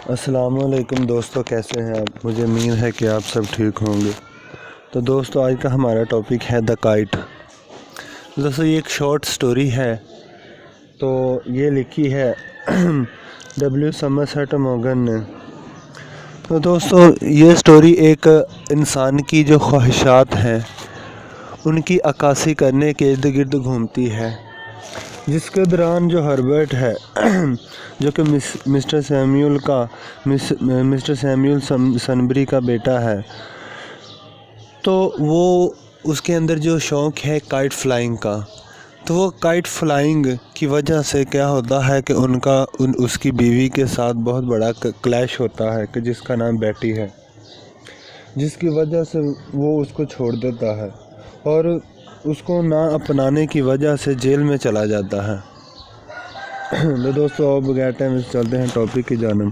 السلام علیکم دوستو، کیسے ہیں آپ؟ مجھے امید ہے کہ آپ سب ٹھیک ہوں گے۔ تو دوستو، آج کا ہمارا ٹاپک ہے دا کائٹ۔ دوستو، یہ ایک شارٹ سٹوری ہے۔ تو یہ لکھی ہے ڈبلیو سمرسیٹ موگن نے۔ تو دوستو، یہ سٹوری ایک انسان کی جو خواہشات ہیں ان کی عکاسی کرنے کے ارد گرد گھومتی ہے، جس کے دوران جو ہربرٹ ہے جو کہ مسٹر سیمیول سنبری کا بیٹا ہے، تو وہ اس کے اندر جو شوق ہے کائٹ فلائنگ کا، تو وہ کائٹ فلائنگ کی وجہ سے کیا ہوتا ہے کہ اس کی بیوی کے ساتھ بہت بڑا کلیش ہوتا ہے کہ جس کا نام بیٹی ہے، جس کی وجہ سے وہ اس کو چھوڑ دیتا ہے اور اس کو نہ اپنانے کی وجہ سے جیل میں چلا جاتا ہے۔ تو دوستو، اب بغیر ٹائم چلتے ہیں ٹاپک کی جانب۔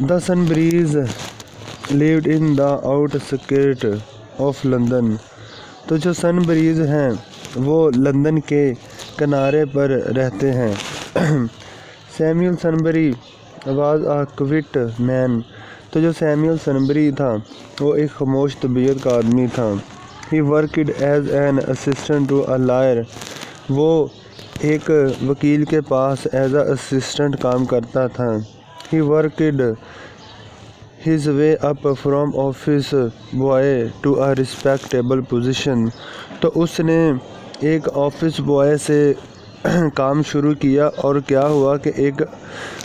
The Sunburys lived in the outskirt of London. تو جو سنبریز ہیں وہ لندن کے کنارے پر رہتے ہیں۔ سیمیول سنبری واز اے کوئٹ مین۔ تو جو سیمیول سنبری تھا وہ ایک خاموش طبیعت کا آدمی تھا۔ He worked as an assistant to a lawyer۔ وہ ایک وکیل کے پاس ایز اے اسسٹنٹ کام کرتا تھا۔ He worked his way up from office boy to a respectable position۔ تو اس نے ایک آفس بوائے سے کام شروع کیا اور کیا ہوا کہ ایک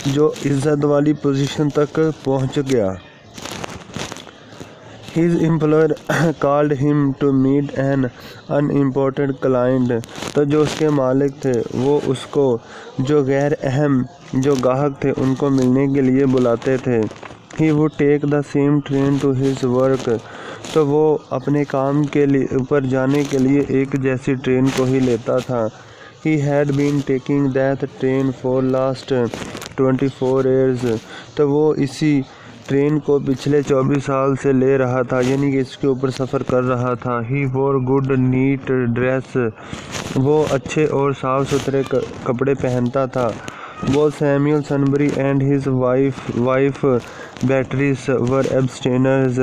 جو عزت والی پوزیشن تک پہنچ گیا۔ His employer called him to meet an unimportant client۔ تو جو اس کے مالک تھے وہ اس کو جو غیر اہم جو گاہک تھے ان کو ملنے کے لیے بلاتے تھے۔ He would take the same train to his work۔ تو وہ اپنے کام کے لیے پر جانے کے لیے ایک جیسی ٹرین کو ہی لیتا تھا۔ He had been taking that train for last 24 years۔ تو وہ اسی ٹرین کو پچھلے 24 سال سے لے رہا تھا، یعنی کہ اس کے اوپر سفر کر رہا تھا۔ He wore good neat dress۔ وہ اچھے اور صاف ستھرے کپڑے پہنتا تھا۔ Both Samuel Sunbury and his wife Beatrice were abstainers۔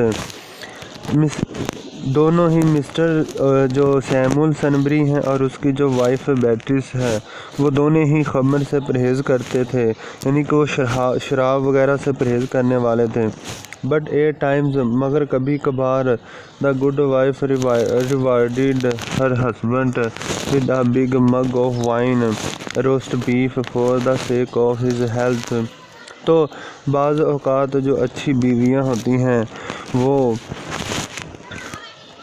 دونوں ہی مسٹر جو سیمول سنبری ہیں اور اس کی جو وائف بیٹریس ہے وہ دونوں ہی خمر سے پرہیز کرتے تھے، یعنی کہ وہ شراب وغیرہ سے پرہیز کرنے والے تھے۔ بٹ ایٹ ٹائمز، مگر کبھی کبھار، the good wife rewarded her husband with a big mug of wine roast beef for the sake of his health. تو بعض اوقات جو اچھی بیویاں ہوتی ہیں وہ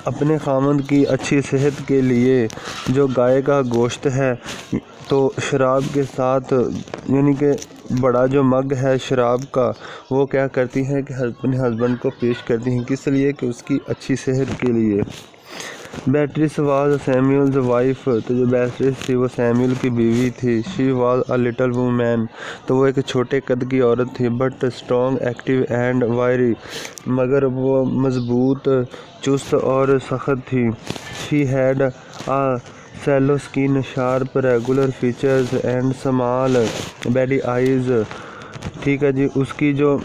اپنے خاوند کی اچھی صحت کے لیے جو گائے کا گوشت ہے تو شراب کے ساتھ، یعنی کہ بڑا جو مگ ہے شراب کا، وہ کیا کرتی ہیں کہ اپنے ہسبینڈ کو پیش کرتی ہیں، کس لیے کہ اس کی اچھی صحت کے لیے۔ Beatrice was Samuel's wife. تو جو بیٹریس تھی وہ سیمیول کی بیوی تھی۔ She was a little woman. تو وہ ایک چھوٹے قد کی عورت تھی، but strong active and wiry, مگر وہ مضبوط، چست اور سخت تھی۔ She had a sallow skin, sharp regular features and small beady eyes. ٹھیک ہے جی، اس کی جو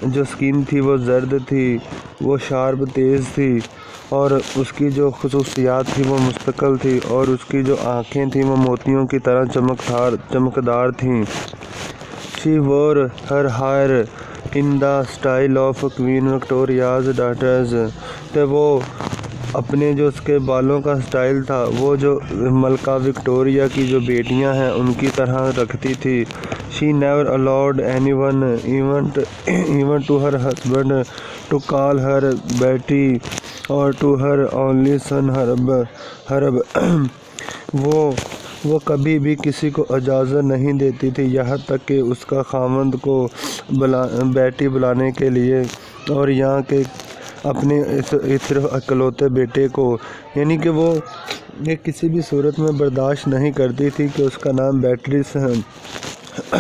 اسکن تھی وہ زرد تھی، وہ شارپ تیز تھی، اور اس کی جو خصوصیات تھی وہ مستقل تھی، اور اس کی جو آنکھیں تھیں وہ موتیوں کی طرح چمکدار تھیں۔ She wore her hair in the style of Queen Victoria's daughters. تو وہ اپنے جو اس کے بالوں کا اسٹائل تھا وہ جو ملکہ وکٹوریہ کی جو بیٹیاں ہیں ان کی طرح رکھتی تھی۔ She never allowed anyone even to her husband to call her Betty or to her only son Herb. وہ کبھی بھی کسی کو اجازت نہیں دیتی تھی، یہاں تک کہ اس کا خاوند کو بیٹی بلانے کے لیے، اور یہاں کے اپنے صرف اکلوتے بیٹے کو، یعنی کہ وہ یہ کسی بھی صورت میں برداشت نہیں کرتی تھی کہ اس کا نام بیٹریس ہے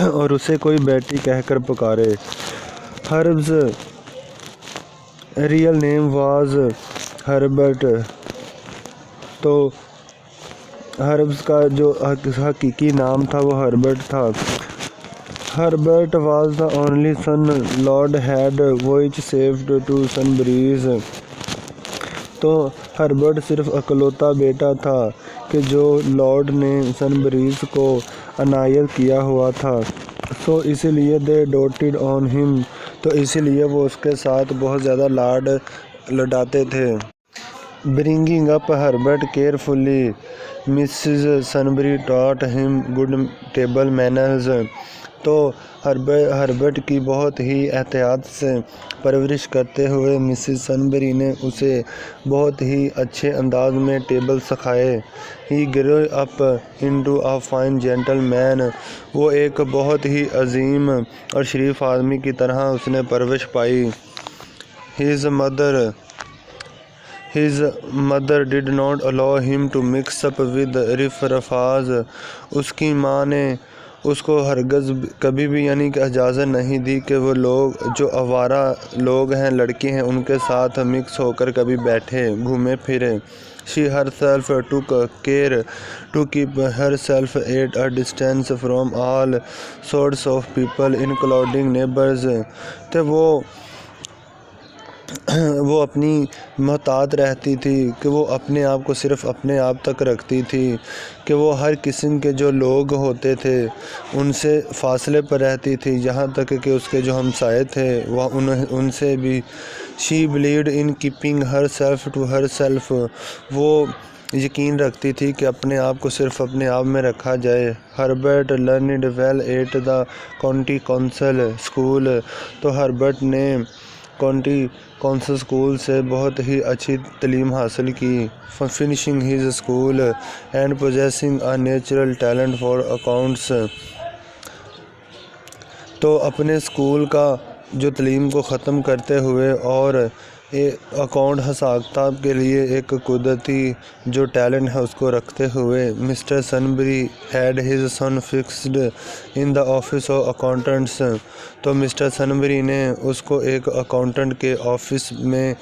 اور اسے کوئی بیٹی کہہ کر پکارے۔ Herbs real name was Herbert. تو ہربز کا جو حقیقی نام تھا وہ ہربرٹ تھا۔ Herbert was the only son Lord had vouchsafed to Sunbury's. تو ہربرٹ صرف اکلوتا بیٹا تھا کہ جو لارڈ نے سنبریز کو عنایت کیا ہوا تھا. سو اسی لیے they doted on him. تو اسی لیے وہ اس کے ساتھ بہت زیادہ لاڈ لڈاتے تھے. Bringing up Herbert carefully, Mrs. Sunbury taught him good table manners. تو ہربرٹ کی بہت ہی احتیاط سے پرورش کرتے ہوئے مسز سنبری نے اسے بہت ہی اچھے انداز میں ٹیبل سکھائے. He grew up into a fine gentleman. وہ ایک بہت ہی عظیم اور شریف آدمی کی طرح اس نے پرورش پائی. His mother did not allow him to mix up with riffraffs. اس کی ماں نے اس کو ہرگز کبھی بھی کہ اجازت نہیں دی کہ وہ لوگ جو آوارہ لوگ ہیں لڑکے ہیں ان کے ساتھ مکس ہو کر کبھی بیٹھے گھومے پھرے. She herself took care to keep herself at a distance from all sorts of people including neighbors. تو وہ اپنی محتاط رہتی تھی کہ وہ اپنے آپ کو صرف اپنے آپ تک رکھتی تھی کہ وہ ہر قسم کے جو لوگ ہوتے تھے ان سے فاصلے پر رہتی تھی یہاں تک کہ اس کے جو ہمسائے تھے وہ ان سے بھی. She believed in keeping herself to herself. وہ یقین رکھتی تھی کہ اپنے آپ کو صرف اپنے آپ میں رکھا جائے. Herbert learned well at the county council school. تو ہربرٹ نے کاؤنٹی کونسل اسکول سے بہت ہی اچھی تعلیم حاصل کی. Finishing his school and possessing a natural talent for accounts. تو اپنے اسکول کا جو تعلیم کو ختم کرتے ہوئے اور اکاؤنٹ حساب کتاب کے لیے ایک قدرتی جو ٹیلنٹ ہے اس کو رکھتے ہوئے mister سنبری had his son fixed in the office of accountants. تو مسٹر سنبری نے اس کو ایک اکاؤنٹنٹ کے آفس میں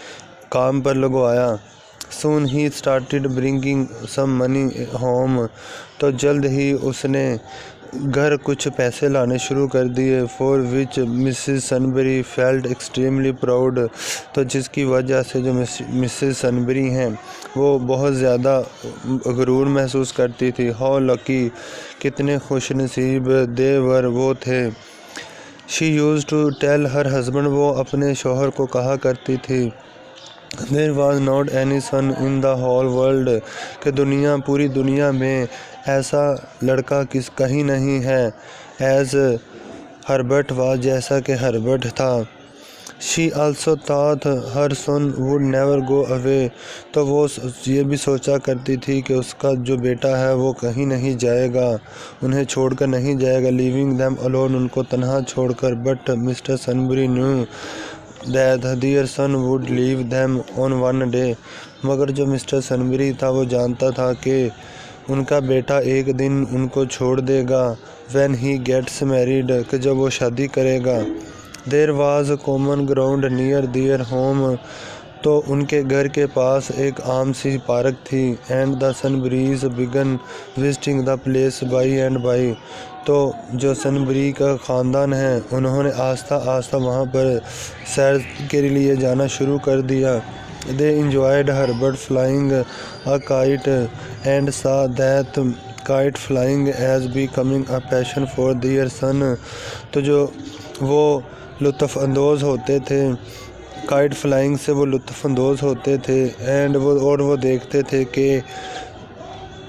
کام پر لگوایا. Soon he started bringing some money home. تو جلد ہی اس نے گھر کچھ پیسے لانے شروع کر دیے. For which Mrs. Sunbury felt extremely proud. تو جس کی وجہ سے جو مسز سنبری ہیں وہ بہت زیادہ غرور محسوس کرتی تھی. How lucky. کتنے خوش نصیب they were. وہ تھے. She used to tell her husband. وہ اپنے شوہر کو کہا کرتی تھی There was not any son in the whole world. کہ پوری دنیا میں ایسا لڑکا کہیں نہیں ہے. As Herbert was. جیسا کہ ہربرٹ تھا. She also thought her son would never go away. تو وہ یہ بھی سوچا کرتی تھی کہ اس کا جو بیٹا ہے وہ کہیں نہیں جائے گا انہیں چھوڑ کر نہیں جائے گا. Leaving them alone. ان کو تنہا چھوڑ کر. But Mr. Sunbury knew that their son would leave them on one day. مگر جو مسٹر سنبری تھا وہ جانتا تھا کہ ان کا بیٹا ایک دن ان کو چھوڑ دے گا. When he gets married. کہ جب وہ شادی کرے گا. There was common ground near their home. تو ان کے گھر کے پاس ایک عام سی پارک تھی. And the Sunburys began visiting the place by and by. تو جو سنبری کا خاندان ہے انہوں نے آہستہ آہستہ وہاں پر سیر کے لیے جانا شروع کر دیا. They enjoyed Herbert flying a kite and saw that kite flying as becoming a passion for their son. تو جو وہ لطف اندوز ہوتے تھے کائٹ فلائنگ سے وہ لطف اندوز ہوتے تھے اور وہ دیکھتے تھے کہ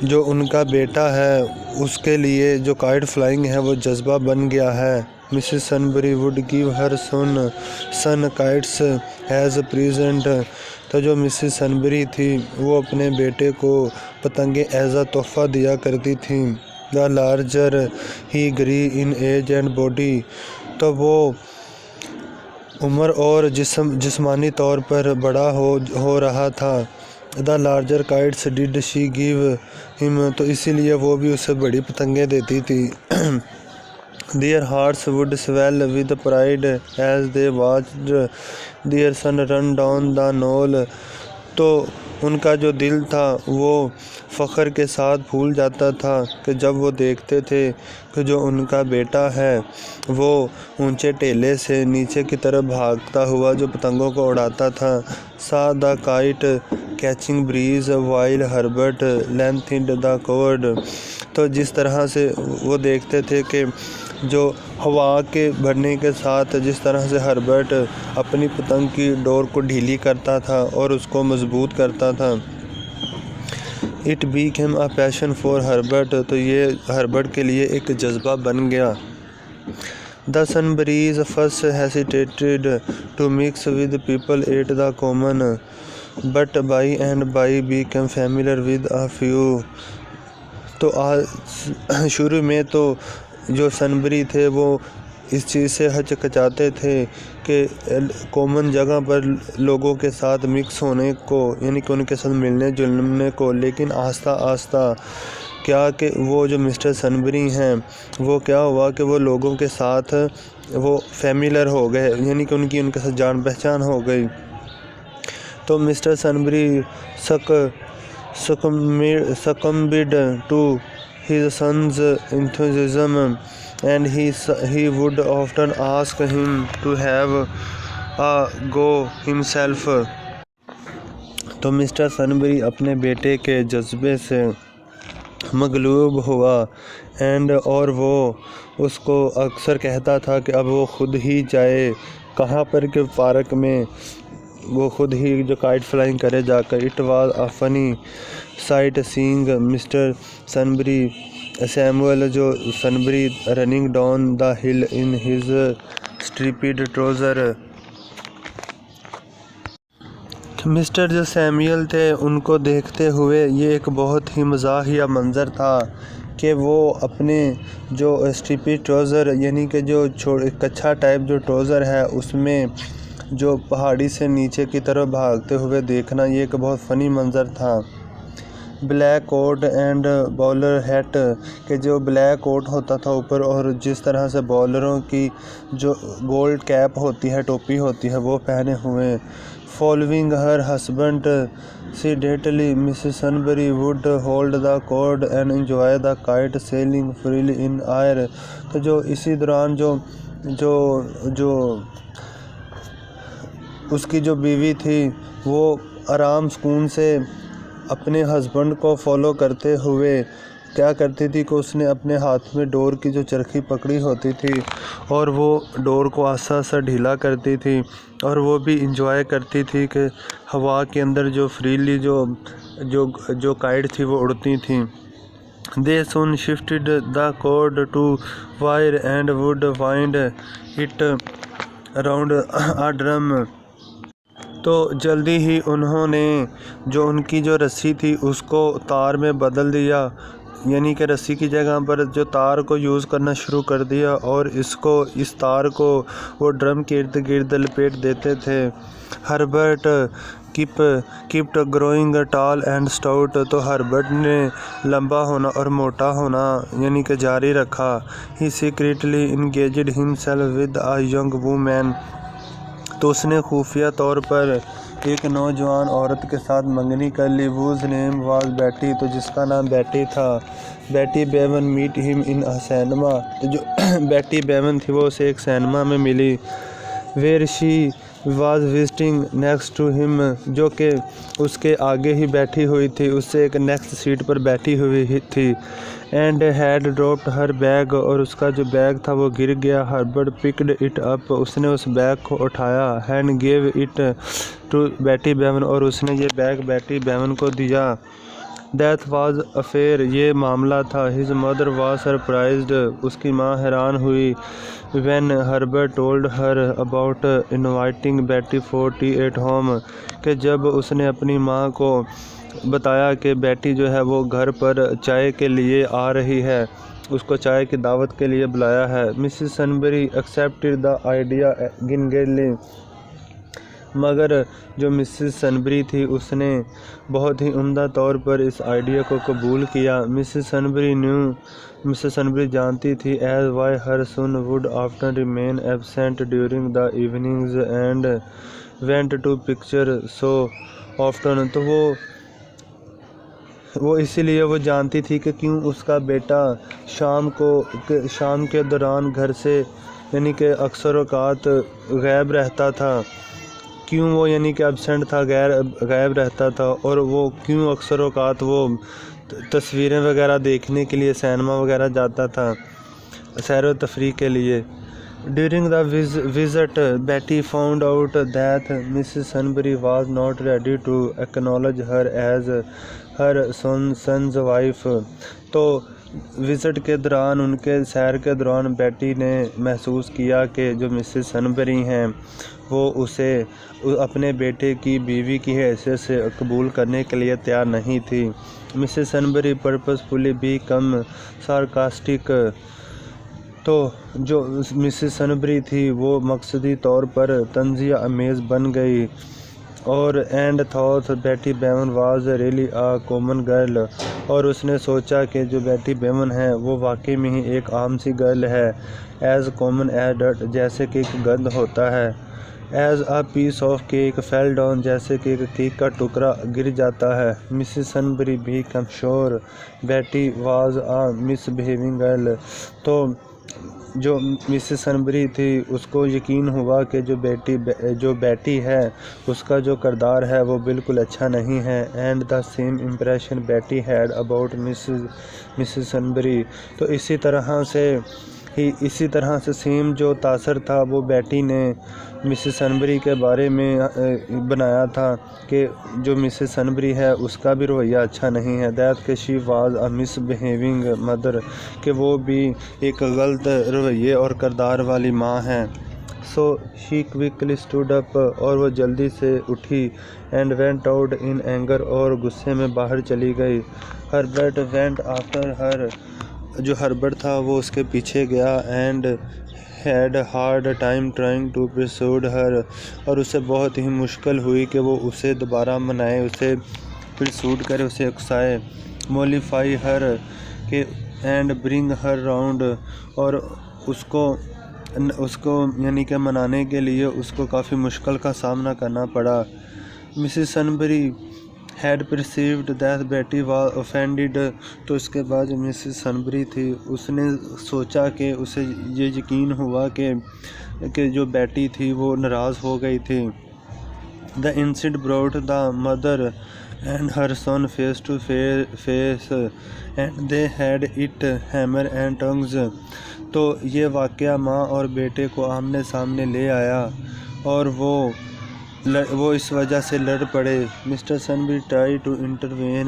جو ان کا بیٹا ہے اس کے لیے جو کائٹ فلائنگ ہے وہ جذبہ بن گیا ہے. Mrs. Sunbury would give her son kites as a present. تو جو مسز سنبری تھی وہ اپنے بیٹے کو پتنگیں ایز اے تحفہ دیا کرتی تھیں. The larger he grew in age and body. تو وہ عمر اور جسمانی طور پر بڑا ہو رہا تھا. The larger kites did she give him. تو اسی لیے وہ بھی اسے بڑی پتنگیں دیتی تھی. Their hearts would swell with pride as they watched their son run down the knoll. تو ان کا جو دل تھا وہ فخر کے ساتھ پھول جاتا تھا کہ جب وہ دیکھتے تھے کہ جو ان کا بیٹا ہے وہ اونچے ٹیلے سے نیچے کی طرف بھاگتا ہوا جو پتنگوں کو اڑاتا تھا. saw the kite catching breeze while Herbert lengthened the cord. تو جس طرح سے وہ دیکھتے تھے کہ جو ہوا کے بڑھنے کے ساتھ جس طرح سے ہربرٹ اپنی پتنگ کی ڈور کو ڈھیلی کرتا تھا اور اس کو مضبوط کرتا تھا. It became a passion for Herbert. تو یہ ہربرٹ کے لیے ایک جذبہ بن گیا. The Sunburys first hesitated to mix with people at the common, but by and by became familiar with a few. تو شروع میں تو جو سنبری تھے وہ اس چیز سے ہچکچاتے تھے کہ کامن جگہ پر لوگوں کے ساتھ مکس ہونے کو، یعنی کہ ان کے ساتھ ملنے جلنے کو، لیکن آہستہ آہستہ کیا کہ وہ جو مسٹر سنبری ہیں وہ کیا ہوا کہ وہ لوگوں کے ساتھ وہ فیملیئر ہو گئے، یعنی کہ ان کے ساتھ جان پہچان ہو گئی. تو mister سنبری succumbed to his son's enthusiasm and he would often ask him to have a go himself. تو مسٹر سنبری اپنے بیٹے کے جذبے سے مغلوب ہوا اور وہ اس کو اکثر کہتا تھا کہ اب وہ خود ہی جائے، کہاں پر کہ پارک میں وہ خود ہی جو کائٹ فلائنگ کرے جا کر. It was a funny sight seeing Mr. Sunbury Samuel جو Sunbury running down the hill in his striped trouser. Mr جو سیمیول تھے ان کو دیکھتے ہوئے یہ ایک بہت ہی مزاحیہ منظر تھا کہ وہ اپنے جو اسٹریپی ٹروزر یعنی کہ جو کچھا ٹائپ جو ٹروزر ہے اس میں جو پہاڑی سے نیچے کی طرف بھاگتے ہوئے دیکھنا یہ ایک بہت فنی منظر تھا. Black coat and bowler hat کہ جو بلیک کوٹ ہوتا تھا اوپر اور جس طرح سے بولروں کی جو گولڈ کیپ ہوتی ہے ٹوپی ہوتی ہے وہ پہنے ہوئے. Following her husband sedately, Mrs. Sunbury would hold the cord and enjoy the kite sailing freely in air. تو جو اسی دوران جو اس کی جو بیوی تھی وہ آرام سکون سے اپنے ہسبینڈ کو فالو کرتے ہوئے کیا کرتی تھی کہ اس نے اپنے ہاتھ میں ڈور کی جو چرخی پکڑی ہوتی تھی اور وہ ڈور کو آہستہ آہستہ ڈھیلا کرتی تھی اور وہ بھی انجوائے کرتی تھی کہ ہوا کے اندر جو فریلی جو کائٹ تھی وہ اڑتی تھیں. They soon shifted the cord to wire and would wind it around a drum. تو جلدی ہی انہوں نے جو ان کی جو رسی تھی اس کو تار میں بدل دیا، یعنی کہ رسی کی جگہ پر جو تار کو یوز کرنا شروع کر دیا اور اس تار کو وہ ڈرم کے ارد گرد لپیٹ دیتے تھے. Herbert kept growing tall and stout. تو ہربرٹ نے لمبا ہونا اور موٹا ہونا یعنی کہ جاری رکھا. He secretly engaged himself with a young woman. تو اس نے خفیہ طور پر ایک نوجوان عورت کے ساتھ منگنی کر لی. whose name was Betty. تو جس کا نام بیٹی تھا. بیٹی بیون meet him in a cinema. تو جو بیٹی بیون تھی وہ اسے ایک سینما میں ملی. where she was visiting next to him. جو کہ اس کے آگے ہی بیٹھی ہوئی تھی، اس سے ایک نیکسٹ سیٹ پر بیٹھی ہوئی تھی. and had dropped her bag. اور اس کا جو بیگ تھا وہ گر گیا. Herbert picked it up. اس نے اس بیگ کو اٹھایا. and gave it to بیٹی بیون. اور اس نے یہ بیگ بیٹی بیون کو دیا. that was affair. یہ معاملہ تھا. his mother was surprised. اس کی ماں حیران ہوئی. when Herbert told her about inviting Betty for tea at home. کہ جب اس نے اپنی ماں کو بتایا کہ بیٹی جو ہے وہ گھر پر چائے کے لیے آ رہی ہے، اس کو چائے کی دعوت کے لیے بلایا ہے. Mrs. Sunbury accepted the idea gingerly. مگر جو مسز سنبری تھی اس نے بہت ہی عمدہ طور پر اس آئیڈیا کو قبول کیا. مسز سنبری جانتی تھی as why her son would often remain absent during the evenings and went to picture often. تو وہ اسی لیے وہ جانتی تھی کہ کیوں اس کا بیٹا شام کے دوران گھر سے یعنی کہ اکثر اوقات غائب رہتا تھا، کیوں وہ یعنی کہ ایبسنٹ تھا، غائب رہتا تھا، اور وہ کیوں اکثر اوقات وہ تصویریں وغیرہ دیکھنے کے لیے سینما وغیرہ جاتا تھا، سیر و تفریح کے لیے. During the visit, Betty found out that Mrs. Sunbury was not ready to acknowledge her as her son's wife. تو وزٹ کے دوران، ان کے سیر کے دوران بیٹی نے محسوس کیا کہ جو مسز سنبری ہیں وہ اسے اپنے بیٹے کی بیوی کی حیثیت سے قبول کرنے کے لیے تیار نہیں تھی. Mrs Sunbury purposefully became sarcastic. تو جو مسز سنبری تھی وہ مقصدی طور پر طنزیہ امیز بن گئی، اور and thought Betty Bevan was really a common girl, اور اس نے سوچا کہ جو بیٹی بیون ہے وہ واقعی میں ہی ایک عام سی گرل ہے. ایز کامن ایز ڈسٹ، جیسے کہ ایک گند ہوتا ہے. As a piece of cake fell down, جیسے کہ ایک کیک کا ٹکڑا گر جاتا ہے. مسز سنبری بیکم شور بیٹی was a miss behaving girl. تو جو مسز سنبری تھی اس کو یقین ہوا کہ جو بیٹی ہے اس کا جو کردار ہے وہ بالکل اچھا نہیں ہے. اینڈ دا سیم امپریشن بیٹی ہیڈ اباؤٹ مسز سنبری. تو اسی طرح سے سیم جو تاثر تھا وہ بیٹی نے مسز سنبری کے بارے میں بنایا تھا کہ جو مسز سنبری ہے اس کا بھی رویہ اچھا نہیں ہے. دیٹ کہ شی was a miss behaving mother, کہ وہ بھی ایک غلط رویے اور کردار والی ماں ہے. سو شی کوئکلی اسٹوڈ اپ، اور وہ جلدی سے اٹھی. And went out in anger, اور غصے میں باہر چلی گئی. ہربرٹ وینٹ آفٹر ہر، جو ہربرٹ تھا وہ اس کے پیچھے گیا. And had hard time trying to persuade her, اور اسے بہت ہی مشکل ہوئی کہ وہ اسے دوبارہ منائے، اسے پرسوڈ کرے، اسے اکسائے. مولیفائی ہر کہ اینڈ برنگ ہر راؤنڈ، اور اس کو یعنی کہ منانے کے لیے اس کو کافی مشکل کا سامنا کرنا پڑا. مسز سنبری ہیڈ پرسیوڈ دیٹ بیٹی واز اوفینڈیڈ. تو اس کے بعد جو مسز سنبری تھی اس نے سوچا کہ اسے یہ یقین ہوا کہ جو بیٹی تھی وہ ناراض ہو گئی تھی. The incident brought the mother and her son face to face and they had it hammer and tongs. تو یہ واقعہ ماں اور بیٹے کو آمنے سامنے لے آیا اور وہ اس وجہ سے لڑ پڑے. Mr Sunbury try to intervene.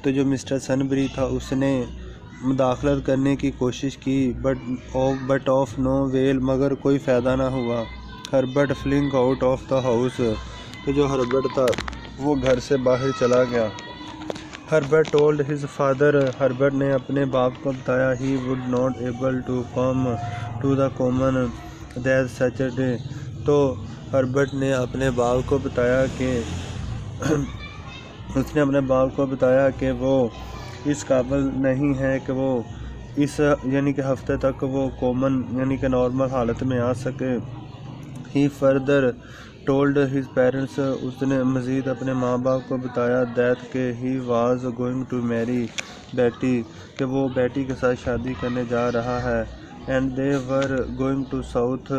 تو جو مسٹر سنبری تھا اس نے مداخلت کرنے کی کوشش کی، بٹ آف نو ویل، مگر کوئی فائدہ نہ ہوا. Herbert filling out of the house. تو جو ہربرٹ تھا وہ گھر سے باہر چلا گیا. Herbert told his father. Herbert نے اپنے باپ کو بتایا he would not able to come to the common that Saturday. تو ہربرٹ نے اپنے باپ کو بتایا کہ وہ اس قابل نہیں ہے کہ وہ اس یعنی کہ ہفتے تک وہ کامن یعنی کہ نارمل حالت میں آ سکے. ہی فردر ٹولڈ ہز پیرنٹس. اس نے مزید اپنے ماں باپ کو بتایا دیٹ کہ he was going to marry بیٹی، کہ وہ بیٹی کے ساتھ شادی کرنے جا رہا ہے. And they were going to south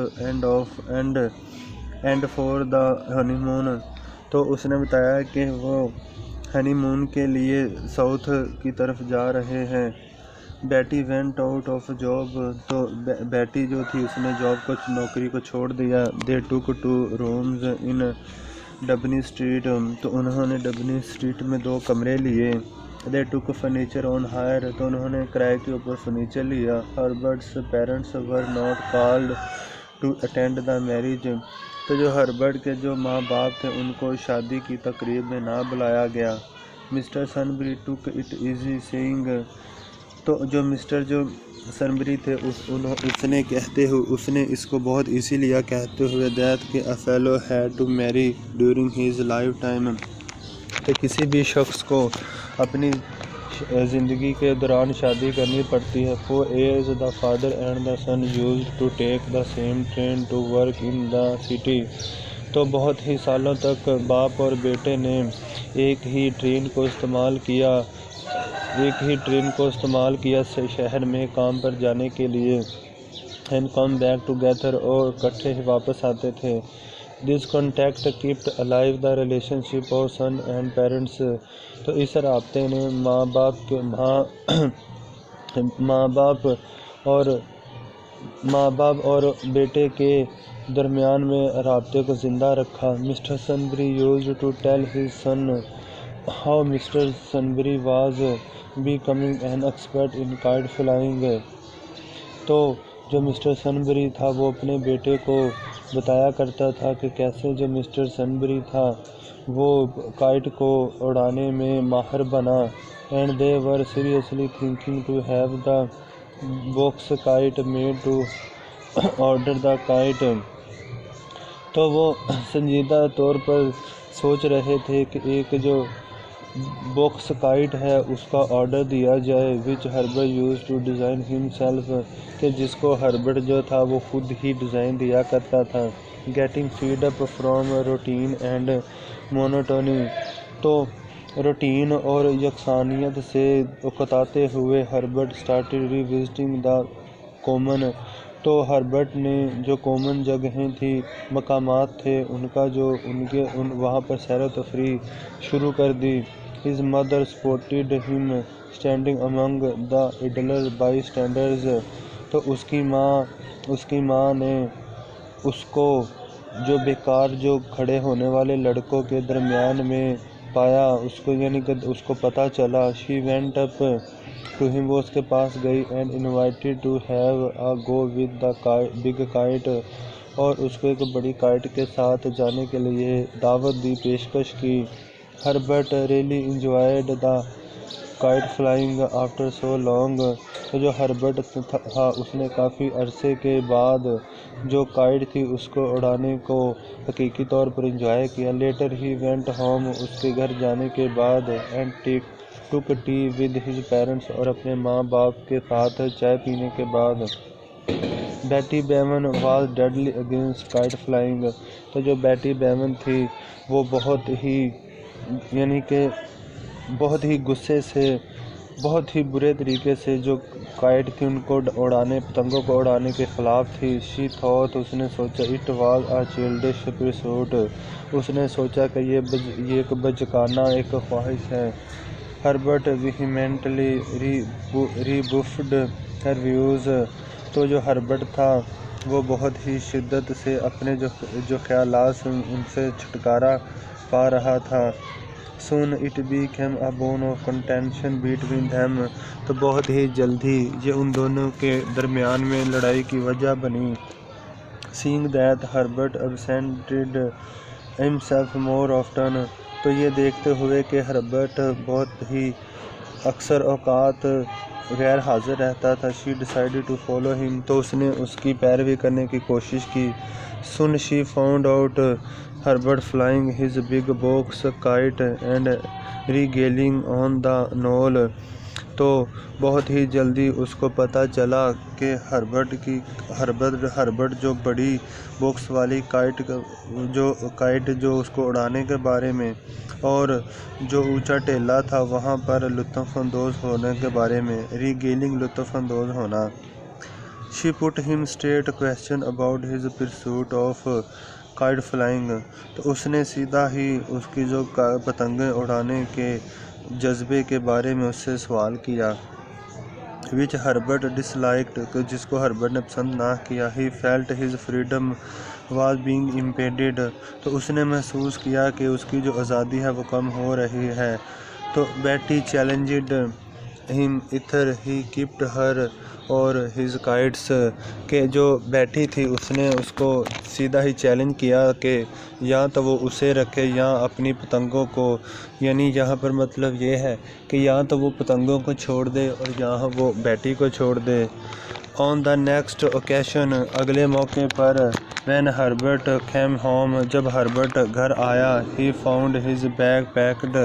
and for the honeymoon. تو اس نے بتایا کہ وہ ہنی مون کے لیے ساؤتھ کی طرف جا رہے ہیں. بیٹی وینٹ آؤٹ آف جاب. تو بیٹی جو تھی اس نے نوکری کو چھوڑ دیا. They took two rooms in Dibney street. تو انہوں نے ڈبنی اسٹریٹ میں 2 کمرے لیے. They took furniture on hire. تو انہوں نے کرائے کے اوپر فرنیچر لیا. Herbert's parents were not called to attend the marriage. تو جو ہربرٹ کے جو ماں باپ تھے ان کو شادی کی تقریب میں نہ بلایا گیا. مسٹر سنبری ٹک اٹ ایزی سینگ. تو جو مسٹر سنبری تھے اس نے اس کو بہت ایزی لیا کہتے ہوئے دیٹ کہ a fellow had to marry during his lifetime. کہ کسی بھی شخص کو اپنی زندگی کے دوران شادی کرنی پڑتی ہے. For years the father and the son used to take the same train to work in the city. تو بہت ہی سالوں تک باپ اور بیٹے نے ایک ہی ٹرین کو استعمال کیا شہر میں کام پر جانے کے لیے، اینڈ کم بیک ٹوگیدر، اور اکٹھے ہی واپس آتے تھے۔ This contact kept alive the relationship of son and parents. تو اس رابطے نے ماں باپ اور بیٹے کے درمیان میں رابطے کو زندہ رکھا۔ Mr Sunbury used to tell his son how Mr Sunbury was becoming an expert in kite flying. تو جو مسٹر سنبری تھا وہ اپنے بیٹے کو بتایا کرتا تھا کہ کیسے جو مسٹر سنبری تھا وہ کائٹ کو اڑانے میں ماہر بنا۔ And they were seriously thinking to have the box kite made to order the kite. تو وہ سنجیدہ طور پر سوچ رہے تھے کہ ایک جو باکس کائٹ ہے اس کا آرڈر دیا جائے، which Herbert used to design himself, کہ جس کو ہربرٹ جو تھا وہ خود ہی ڈیزائن دیا کرتا تھا۔ Getting fed up from routine and monotony. تو روٹین اور یکسانیت سے اکتاتے ہوئے Herbert started revisiting the common. تو ہربرٹ نے جو کومن جگہیں تھیں، مقامات تھے ان کا جو وہاں پر سیر و تفریح شروع کر دی۔ ہز مدر سپورٹڈ ہم standing Umang the Adler by standards. تو اس کی ماں نے اس کو جو بیکار جو کھڑے ہونے والے لڑکوں کے درمیان میں پایا، اس کو یعنی کہ اس کو پتہ چلا۔ شی وینٹ اپ ٹو ہم، وہ اس کے پاس گئی، and invited to have a go with the big kite, اور اس کو ایک بڑی کائٹ کے ساتھ جانے کے لیے دعوت دی، پیشکش کی۔ Herbert really enjoyed the kite flying after so long. تو جو ہربرٹ تھا اس نے کافی عرصے کے بعد جو کائٹ تھی اس کو اڑانے کو حقیقی طور پر انجوائے کیا۔ لیٹر ہی وینٹ ہوم، اس کے گھر جانے کے بعد، and took tea with his parents, اور اپنے ماں باپ کے ساتھ چائے پینے کے بعد۔ Betty Bevan was deadly against kite flying. تو جو بیٹی بیون تھی وہ بہت ہی غصے سے، بہت ہی برے طریقے سے جو کائٹ تھی ان کو اڑانے، پتنگوں کو اڑانے کے خلاف تھی۔ شی تھاٹ، اس نے سوچا، it was a childish pursuit, اس نے سوچا کہ یہ ایک بچکانہ ایک خواہش ہے۔ Herbert vehemently rebuffed her views. تو جو ہربرٹ تھا وہ بہت ہی شدت سے اپنے جو خیالات ان سے چھٹکارا پا رہا تھا۔ Soon it became a bone of contention between them. تو بہت ہی جلدی یہ ان دونوں کے درمیان میں لڑائی کی وجہ بنی۔ Seeing that Herbert absented himself more often. تو یہ دیکھتے ہوئے کہ ہربرٹ بہت ہی اکثر اوقات غیر حاضر رہتا تھا، شی ڈیسائیڈڈ ٹو فالو ہم، تو اس نے اس کی پیروی کرنے کی کوشش کی۔ Soon she found out Herbert flying his big box kite and regaling on the knoll. تو بہت ہی جلدی اس کو پتہ چلا کہ ہربرٹ جو بڑی باکس والی کائٹ جو اس کو اڑانے کے بارے میں، اور جو اونچا ٹیلہ تھا وہاں پر لطف اندوز ہونے کے بارے میں، ریگیلنگ لطف اندوز ہونا۔ She put him straight question about his pursuit of kite flying. تو اس نے سیدھا ہی اس کی جو پتنگیں اڑانے کے جذبے کے بارے میں اس سے سوال کیا۔ وچ ہربرٹ ڈس لائکڈ، جس کو ہربرٹ نے پسند نہ کیا۔ He felt his freedom was being impeded. تو اس نے محسوس کیا کہ اس کی جو آزادی ہے وہ کم ہو رہی ہے۔ تو بیٹی چیلنجڈ ہم ایتھر ہی کیپٹ ہر اور ہز کائٹس، کہ جو بیٹی تھی اس نے اس کو سیدھا ہی چیلنج کیا کہ یا تو وہ اسے رکھے یا اپنی پتنگوں کو، یعنی یہاں پر مطلب یہ ہے کہ یا تو وہ پتنگوں کو چھوڑ دے اور یا وہ بیٹی کو چھوڑ دے۔ آن دا نیکسٹ اوکیشن، اگلے موقع پر، وین ہربرٹ کیم ہوم، جب ہربرٹ گھر آیا، he found his being packed,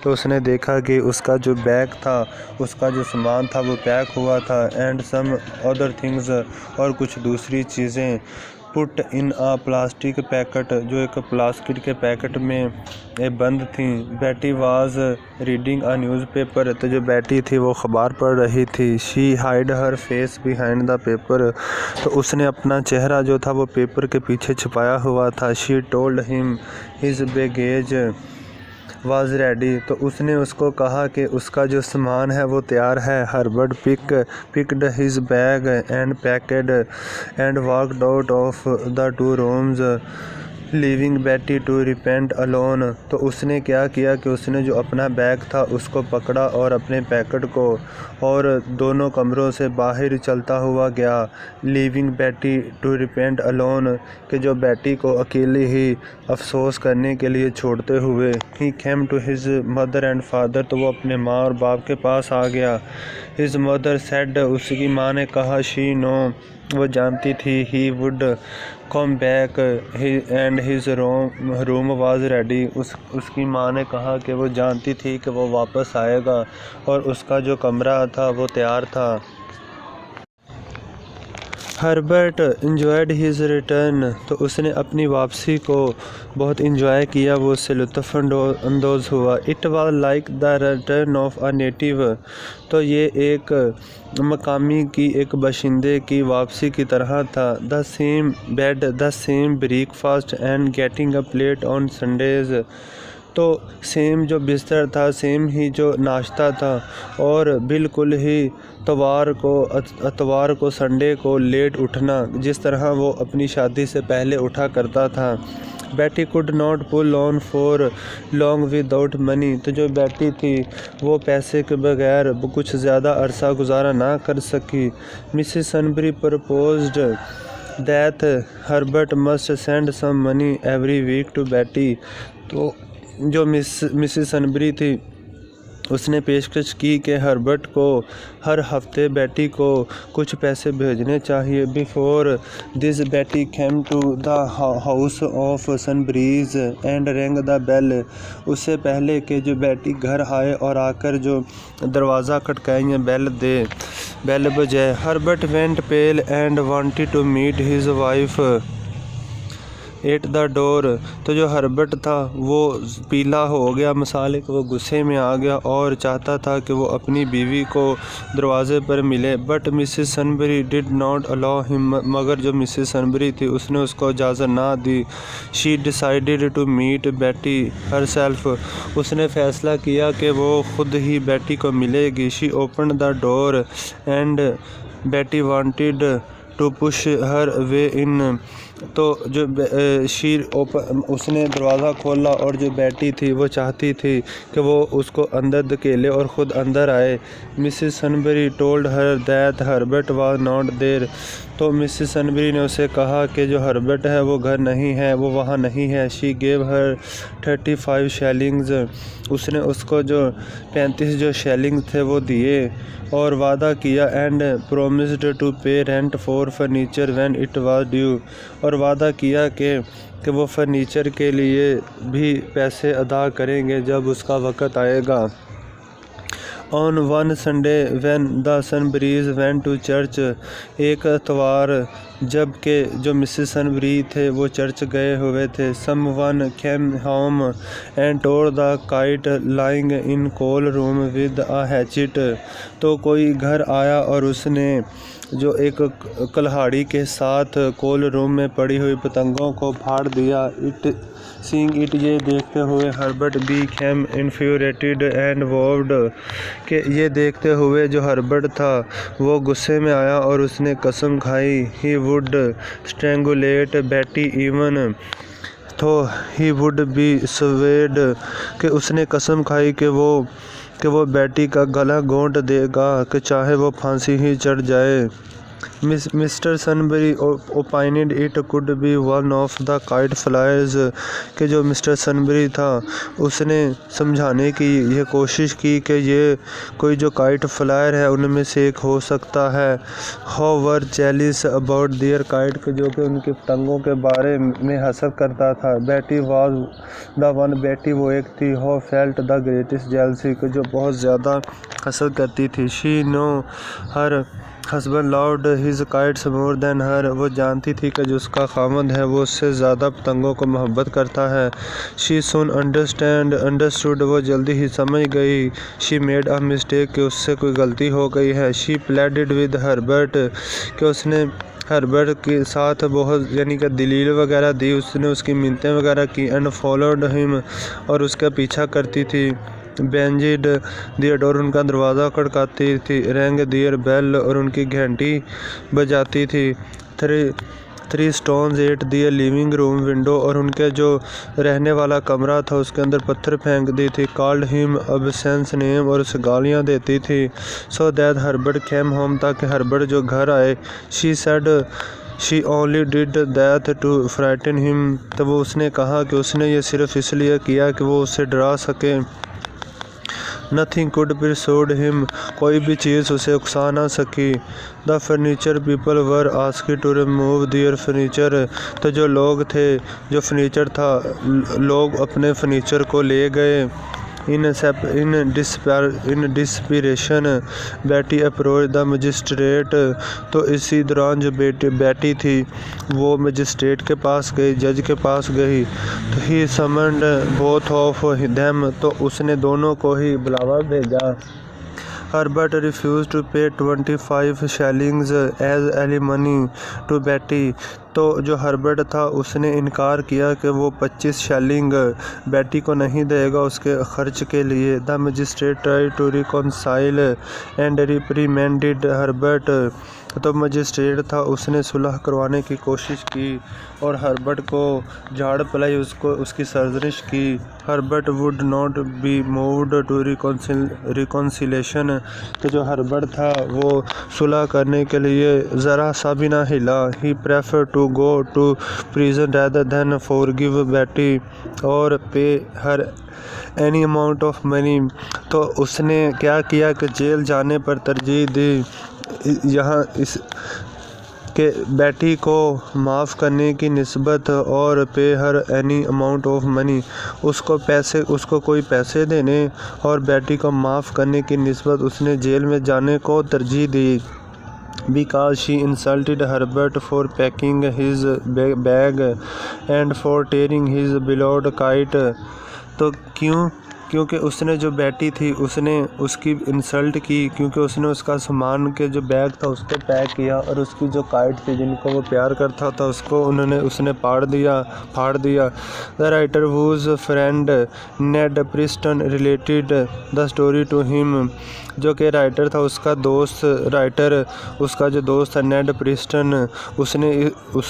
تو اس نے دیکھا کہ اس کا جو بیگ تھا، اس کا جو سامان تھا وہ پیک ہوا تھا، اینڈ سم ادر تھنگز، اور کچھ دوسری چیزیں پٹ ان آ پلاسٹک پیکٹ، جو ایک پلاسٹک کے پیکٹ میں بند تھیں۔ Betty was reading a newspaper, تو جو بیٹی تھی وہ خبر پڑھ رہی تھی۔ She hid her face behind the paper, تو اس نے اپنا چہرہ جو تھا وہ پیپر کے پیچھے چھپایا ہوا تھا۔ She told him his baggage was ready, تو اس نے اس کو کہا کہ اس کا جو سامان ہے وہ تیار ہے۔ Herbert picked his bag and packed and walked out of the two rooms leaving Betty to repent alone, تو اس نے کیا کیا کہ اس نے جو اپنا بیگ تھا اس کو پکڑا اور اپنے پیکٹ کو، اور دونوں کمروں سے باہر چلتا ہوا گیا۔ Living Betty to repent alone, کہ جو بیٹی کو اکیلی ہی افسوس کرنے کے لیے چھوڑتے ہوئے۔ He came to his mother and father, تو وہ اپنے ماں اور باپ کے پاس آ گیا۔ ہز مدر سیڈ، اس کی ماں نے کہا، شی نو، وہ جانتی تھی، he would come back and his room was ready, اس کی ماں نے کہا کہ وہ جانتی تھی کہ وہ واپس آئے گا اور اس کا جو کمرہ تھا وہ تیار تھا۔ ہربرٹ انجوائڈ ہز ریٹرن، تو اس نے اپنی واپسی کو بہت انجوائے کیا، وہ اس سے لطف اندوز ہوا۔ It was like the return of a native, تو یہ ایک مقامی کی، ایک باشندے کی واپسی کی طرح تھا۔ The same bed, the same breakfast and getting a plate on Sundays, تو سیم جو بستر تھا، سیم ہی جو ناشتہ تھا، اور بالکل ہی اتوار کو سنڈے کو لیٹ اٹھنا، جس طرح وہ اپنی شادی سے پہلے اٹھا کرتا تھا۔ بیٹی could not pull on for long without money، تو جو بیٹی تھی وہ پیسے کے بغیر کچھ زیادہ عرصہ گزارا نہ کر سکی۔ Mrs Sunbury proposed that Herbert must send some money every week to Betty، تو جو مسز سنبری تھی اس نے پیشکش کی کہ ہربرٹ کو ہر ہفتے بیٹی کو کچھ پیسے بھیجنے چاہیے۔ بیفور دس بیٹی came to the house of Sunburys and rang the bell، اس سے پہلے کہ جو بیٹی گھر آئے اور آ کر جو دروازہ کھٹکائے یا بیل بجائے۔ Herbert went pale and wanted to meet his wife at the door, تو جو ہربرٹ تھا وہ پیلا ہو گیا، مثال کہ وہ غصے میں آ گیا اور چاہتا تھا کہ وہ اپنی بیوی کو دروازے پر ملے۔ But Mrs Sunbury did not allow him, مگر جو مسز سنبری تھی اس نے اس کو اجازت نہ دی۔ شی ڈیسائیڈڈ ٹو میٹ بیٹی ہر سیلف، اس نے فیصلہ کیا کہ وہ خود ہی بیٹی کو ملے گی۔ شی اوپنڈ دا ڈور اینڈ بیٹی وانٹڈ ٹو پش ہر وے ان، تو جو اس نے دروازہ کھولا اور جو بیٹی تھی وہ چاہتی تھی کہ وہ اس کو اندر دھکیلے اور خود اندر آئے۔ Mrs Sunbury told her that Herbert was not there, تو مسز سنبری نے اسے کہا کہ جو ہربرٹ ہے وہ گھر نہیں ہے، وہ وہاں نہیں ہے۔ شی گیو ہر 35 شیلنگز، اس نے اس کو جو 35 جو شیلنگ تھے وہ دیے اور وعدہ کیا۔ And promised to pay rent for furniture when it was due, اور وعدہ کیا کہ وہ فرنیچر کے لیے بھی پیسے ادا کریں گے جب اس کا وقت آئے گا۔ On one Sunday when the Sunburys went to church, ایک اتوار جب کہ جو مسز سنبری تھے وہ چرچ گئے ہوئے تھے۔ Someone came home and tore the kite lying in coal room with a hatchet, تو کوئی گھر آیا اور اس نے جو ایک کلہاڑی کے ساتھ کول روم میں پڑی ہوئی پتنگوں کو پھاڑ دیا۔ سینگ اٹ، یہ دیکھتے ہوئے Herbert became infuriated and vowed، کہ یہ دیکھتے ہوئے جو ہربرٹ تھا وہ غصے میں آیا اور اس نے قسم کھائی he would strangulate Betty even though he would be swayed، کہ اس نے قسم کھائی کہ وہ بیٹی کا گلا گھونٹ دے گا کہ چاہے وہ پھانسی ہی چڑھ جائے۔ Mr Sunbury opined it could be one of the kite flyers، کہ جو مسٹر سنبری تھا اس نے سمجھانے کی یہ کوشش کی کہ یہ کوئی جو کائٹ فلائر ہے ان میں سے ایک ہو سکتا ہے۔ who were jealous about their kite، کہ جو کہ ان کی پتنگوں کے بارے میں حسد کرتا تھا۔ بیٹی was the one، بیٹی وہ ایک تھی who felt the greatest jealousy، کہ جو بہت زیادہ حسد کرتی تھی۔ she knew her husband loved his kites more than her. وہ جانتی تھی کہ جو اس کا خاوند ہے وہ اس سے زیادہ پتنگوں کو محبت کرتا ہے. She soon understood. وہ جلدی ہی سمجھ گئی. She made a mistake. کہ اس سے کوئی غلطی ہو گئی ہے. She pleaded with Herbert. کہ اس نے ہربرٹ کے ساتھ بہت یعنی کہ دلیل وغیرہ دی. اس نے اس کی منتیں وغیرہ کی. And followed him. اور اس کا پیچھا کرتی تھی. Banged their door. ان کا دروازہ کھڑکاتی تھی. Rang their bell. اور ان کی گھنٹی بجاتی تھی. Three stones at their living room window. اور ان کے جو رہنے والا کمرہ تھا اس کے اندر پتھر پھینک دی تھی. Called him obscene name. اور اسے گالیاں دیتی تھی. So that Herbert came home. تاکہ ہربرٹ جو گھر آئے. She said she only did that to frighten him. تو وہ اس نے کہا کہ اس نے یہ صرف اس لیے کیا کہ وہ اسے ڈرا سکے. Nothing could persuade him. کوئی بھی چیز اسے اکسا نہ سکی. The furniture people were asked to remove their furniture. تو جو لوگ تھے جو فرنیچر تھا لوگ اپنے فرنیچر کو لے گئے. In desperation بیٹی approached the magistrate. تو اسی دوران جو بیٹی تھی وہ مجسٹریٹ کے پاس گئی, جج کے پاس گئی. تو he summoned both of them. تو اس نے دونوں کو ہی بلاوا بھیجا. Herbert refused to pay 25 shillings as alimony to Betty. تو جو ہربرٹ تھا اس نے انکار کیا کہ وہ 25 شیلنگ بیٹی کو نہیں دے گا اس کے خرچ کے لیے. The magistrate tried to reconcile and reprimanded Herbert. تو مجسٹریٹ تھا اس نے صلح کروانے کی کوشش کی اور ہربرٹ کو جھاڑ پلائی, اس کی سرزنش کی. Herbert would not be moved to reconciliation. کہ جو ہربرٹ تھا وہ صلح کرنے کے لیے ذرا سا بھی نہ ہلا. He preferred to go to prison rather than forgive Betty or pay her any amount of money. تو اس نے کیا کیا کہ جیل جانے پر ترجیح دی یہاں اس کہ بیٹی کو معاف کرنے کی نسبت اور pay her any amount of money. اس کو کوئی پیسے دینے اور بیٹی کو معاف کرنے کی نسبت اس نے جیل میں جانے کو ترجیح دی. Because she insulted Herbert for packing his bag and for tearing his beloved kite. تو کیونکہ اس نے جو بیٹی تھی اس نے اس کی انسلٹ کی کیونکہ اس نے اس کا سامان کے جو بیگ تھا اس کو پیک کیا اور اس کی جو کائٹ تھی جن کو وہ پیار کرتا تھا اس نے پھاڑ دیا. The writer whose friend Ned Preston related the story to him. جو کہ رائٹر تھا اس کا دوست اس کا جو دوست تھا نیڈ پریسٹن اس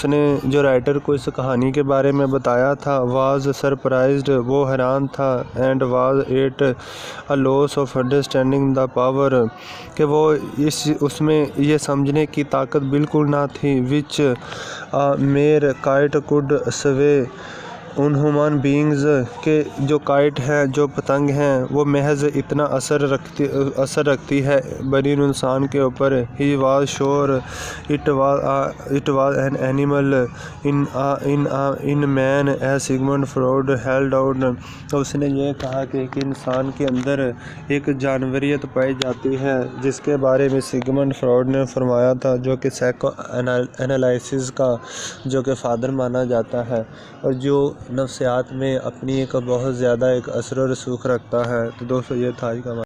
نے جو رائٹر کو اس کہانی کے بارے میں بتایا تھا. was surprised. وہ حیران تھا. and was at a loss of understanding the power. کہ وہ اس میں یہ سمجھنے کی طاقت بالکل نہ تھی. which a mere kite could sway in human beings کہ جو کائٹ ہیں جو پتنگ ہیں وہ محض اتنا اثر رکھتی ہے بنی انسان کے اوپر. He was sure it was an animal in man as Sigmund Freud held out. اس نے یہ کہا کہ ایک انسان کے اندر ایک جانوریت پائی جاتی ہے جس کے بارے میں سگمنڈ فراڈ نے فرمایا تھا, جو کہ سائیکو انالائسس کا جو کہ فادر مانا جاتا ہے اور جو نفسیات میں اپنی ایک بہت زیادہ ایک اثر و رسوخ رکھتا ہے. تو دوستو یہ تھا